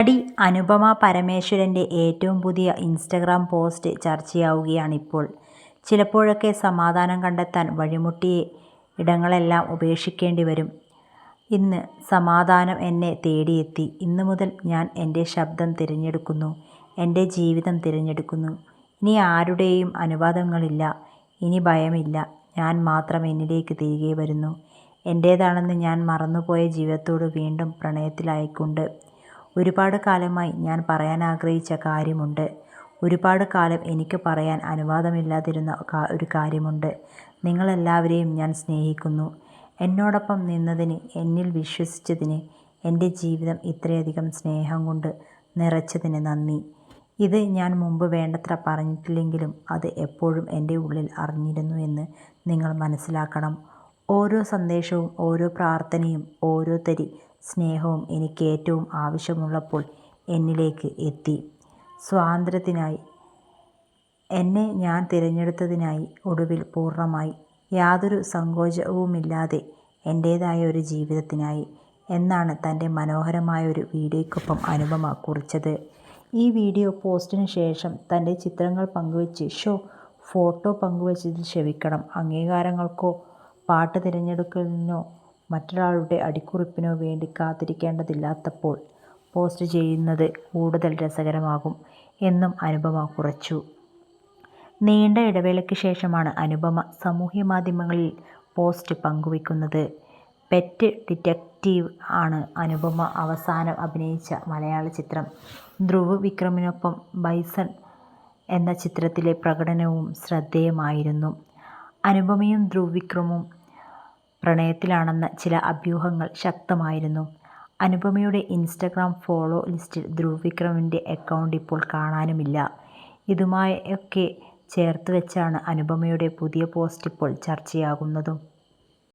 നടി അനുപമ പരമേശ്വരൻ്റെ ഏറ്റവും പുതിയ ഇൻസ്റ്റഗ്രാം പോസ്റ്റ് ചർച്ചയാവുകയാണിപ്പോൾ. ചിലപ്പോഴൊക്കെ സമാധാനം കണ്ടെത്താൻ വഴിമുട്ടിയ ഇടങ്ങളെല്ലാം ഉപേക്ഷിക്കേണ്ടി വരും. ഇന്ന് സമാധാനം എന്നെ തേടിയെത്തി. ഇന്നു മുതൽ ഞാൻ എൻ്റെ ശബ്ദം തിരഞ്ഞെടുക്കുന്നു, എൻ്റെ ജീവിതം തിരഞ്ഞെടുക്കുന്നു. ഇനി ആരുടെയും അനുവാദങ്ങളില്ല, ഇനി ഭയമില്ല. ഞാൻ മാത്രം എന്നിലേക്ക് തിരികെ വരുന്നു. എൻ്റേതാണെന്ന് ഞാൻ മറന്നുപോയ ജീവിതത്തോട് വീണ്ടും പ്രണയത്തിലായിക്കൊണ്ട്. ഒരുപാട് കാലമായി ഞാൻ പറയാൻ ആഗ്രഹിച്ച കാര്യമുണ്ട്. ഒരുപാട് കാലം എനിക്ക് പറയാൻ അനുവാദമില്ലാതിരുന്ന ഒരു കാര്യമുണ്ട്. നിങ്ങളെല്ലാവരെയും ഞാൻ സ്നേഹിക്കുന്നു. എന്നോടൊപ്പം നിന്നതിന്, എന്നിൽ വിശ്വസിച്ചതിന്, എൻ്റെ ജീവിതം ഇത്രയധികം സ്നേഹം കൊണ്ട് നിറച്ചതിന് നന്ദി. ഇത് ഞാൻ മുമ്പ് വേണ്ടത്ര പറഞ്ഞിട്ടില്ലെങ്കിലും അത് എപ്പോഴും എൻ്റെ ഉള്ളിൽ അറിഞ്ഞിരുന്നു എന്ന് നിങ്ങൾ മനസ്സിലാക്കണം. ഓരോ സന്ദേശവും, ഓരോ പ്രാർത്ഥനയും, ഓരോ തരി സ്നേഹവും എനിക്ക് ഏറ്റവും ആവശ്യമുള്ളപ്പോൾ എന്നിലേക്ക് എത്തി. സ്വാതന്ത്ര്യത്തിനായി, എന്നെ ഞാൻ തിരഞ്ഞെടുത്തതിനായി, ഒടുവിൽ പൂർണ്ണമായി, യാതൊരു സങ്കോചവുമില്ലാതെ എൻ്റേതായ ഒരു ജീവിതത്തിനായി എന്നാണ് തൻ്റെ മനോഹരമായ ഒരു വീഡിയോയ്ക്കൊപ്പം അനുപമ കുറിച്ചത്. ഈ വീഡിയോ പോസ്റ്റിന് ശേഷം തൻ്റെ ചിത്രങ്ങൾ പങ്കുവച്ച് ഫോട്ടോ പങ്കുവച്ചതിൽ ക്ഷമിക്കണം. അംഗീകാരങ്ങൾക്കോ പാട്ട് തിരഞ്ഞെടുക്കലിനോ മറ്റൊരാളുടെ അടിക്കുറിപ്പിനോ വേണ്ടി കാത്തിരിക്കേണ്ടതില്ലാത്തപ്പോൾ പോസ്റ്റ് ചെയ്യുന്നത് കൂടുതൽ രസകരമാകും എന്നും അനുപമ കുറിച്ചു. നീണ്ട ഇടവേളയ്ക്ക് ശേഷമാണ് അനുപമ സാമൂഹ്യമാധ്യമങ്ങളിൽ പോസ്റ്റ് പങ്കുവയ്ക്കുന്നത്. പെറ്റ് ഡിറ്റക്റ്റീവ് ആണ് അനുപമ അവസാനം അഭിനയിച്ച മലയാള ചിത്രം. ധ്രുവ് വിക്രമിനൊപ്പം ബൈസൺ എന്ന ചിത്രത്തിലെ പ്രകടനവും ശ്രദ്ധേയമായിരുന്നു. അനുപമയും ധ്രുവ് വിക്രമും പ്രണയത്തിലാണെന്ന ചില അഭ്യൂഹങ്ങൾ ശക്തമായിരുന്നു. അനുപമയുടെ ഇൻസ്റ്റഗ്രാം ഫോളോ ലിസ്റ്റിൽ ധ്രുവ് വിക്രമിൻ്റെ അക്കൗണ്ട് ഇപ്പോൾ കാണാനുമില്ല. ഇതുമായൊക്കെ ചേർത്ത് വെച്ചാണ് അനുപമയുടെ പുതിയ പോസ്റ്റ് ഇപ്പോൾ ചർച്ചയാകുന്നതും.